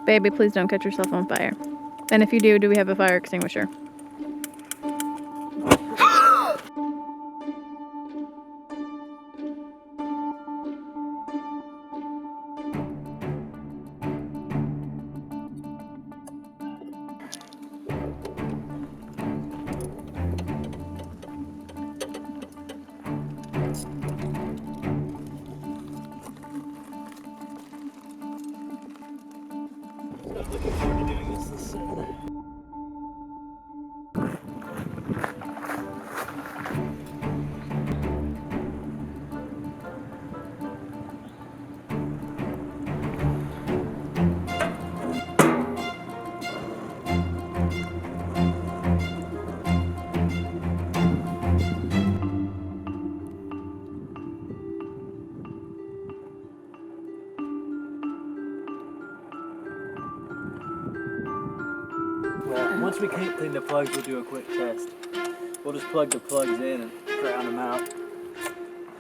Baby, please don't catch yourself on fire. And if you do we have a fire extinguisher? I'm looking forward to doing this soon. Well, once we clean the plugs, we'll do a quick test. We'll just plug the plugs in and ground them out.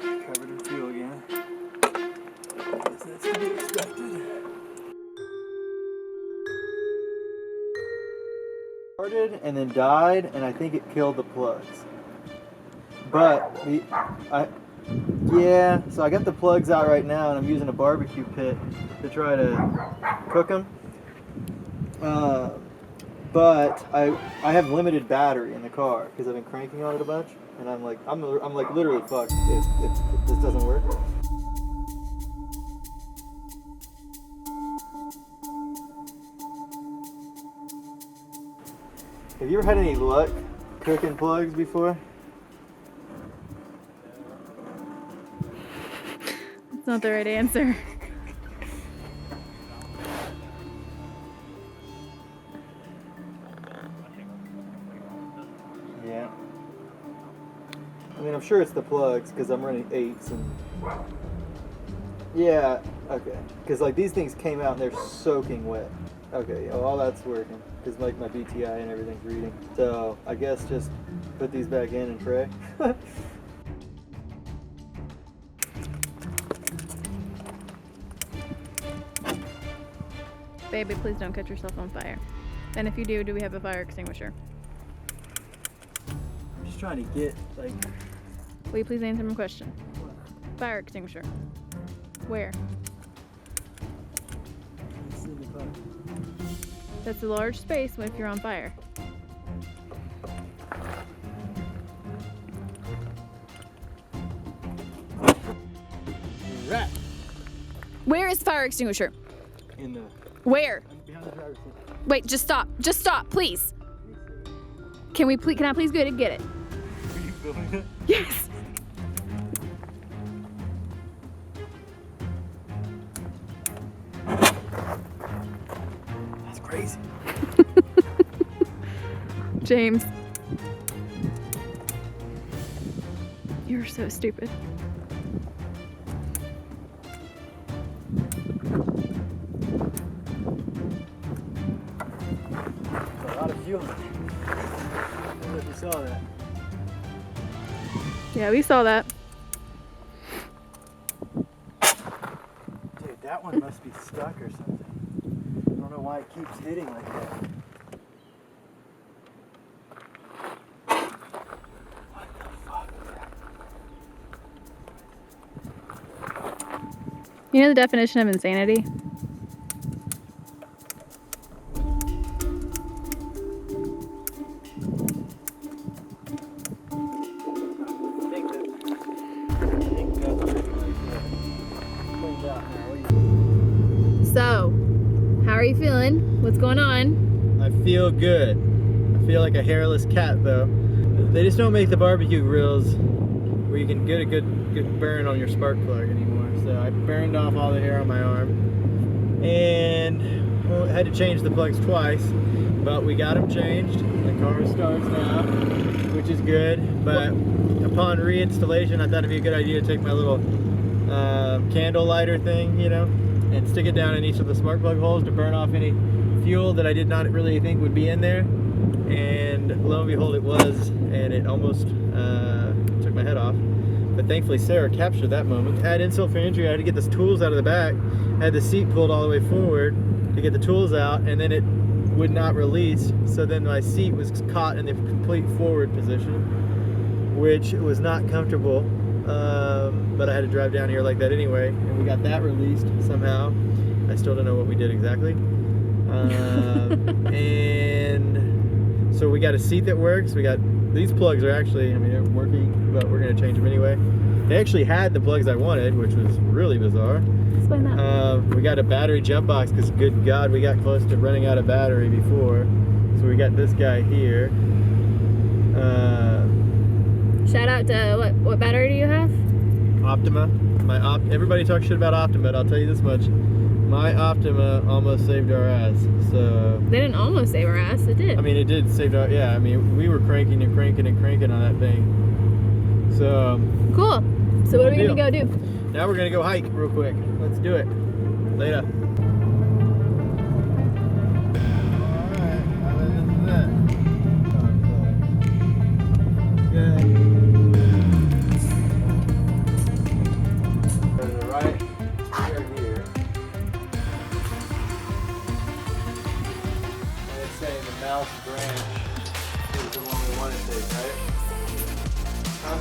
Covered in fuel again. Guess that's to be expected. Started and then died, and I think it killed the plugs. But yeah, so I got the plugs out right now, and I'm using a barbecue pit to try to cook them. But I have limited battery in the car because I've been cranking on it a bunch, and I'm like literally fucked if this doesn't work. Have you ever had any luck cooking plugs before? That's not the right answer. Yeah. I mean, I'm sure it's the plugs because I'm running 8s and... Yeah, okay. Because like these things came out and they're soaking wet. Okay, all that's working because like my BTI and everything's reading. So I guess just put these back in and pray. Baby, please don't catch yourself on fire. And if you do we have a fire extinguisher? I'm just trying to get like... Will you please answer my question? Fire extinguisher. Where? That's a large space if you're on fire. Right. Where is fire extinguisher? In the... Where? Behind the driver's seat. Wait, just stop. Just stop, please. Can I please go and get it? Are you filming it? Yes. That's crazy. James. You're so stupid. There's a lot of fuel. I don't know if you saw that. Yeah, we saw that. Dude, that one must be stuck or something. I don't know why it keeps hitting like that. What the fuck? You know the definition of insanity? So, how are you feeling? What's going on? I feel good. I feel like a hairless cat though. They just don't make the barbecue grills where you can get a good burn on your spark plug anymore. So I burned off all the hair on my arm and well, had to change the plugs twice, but we got them changed. The car starts now, which is good. But upon reinstallation, I thought it'd be a good idea to take my little candle lighter thing, you know, and stick it down in each of the spark plug holes to burn off any fuel that I did not really think would be in there. And lo and behold, it was, and it almost took my head off. But thankfully Sarah captured that moment. I had insult for injury. I had to get the tools out of the back. I had the seat pulled all the way forward, to get the tools out, and then it would not release. So then my seat was caught in the complete forward position, which was not comfortable. But I had to drive down here like that anyway, and we got that released somehow. I still don't know what we did exactly. And so we got a seat that works. We got these plugs are actually, I mean, they're working, but we're gonna change them anyway. They actually had the plugs I wanted, which was really bizarre. Explain that. We got a battery jump box because, good God, we got close to running out of battery before. So we got this guy here. Shout out to what battery do you have? Optima. Everybody talks shit about Optima, but I'll tell you this much. My Optima almost saved our ass. So They didn't almost save our ass. It did. I mean, it did save our, yeah, I mean, we were cranking and cranking and cranking on that thing. So Cool. So what are we gonna go do? now we're gonna go hike real quick. Let's do it. Later. Alright, other than that. Good. There's a right here. And it's saying the mouse branch is the one we want to take, right? Huh?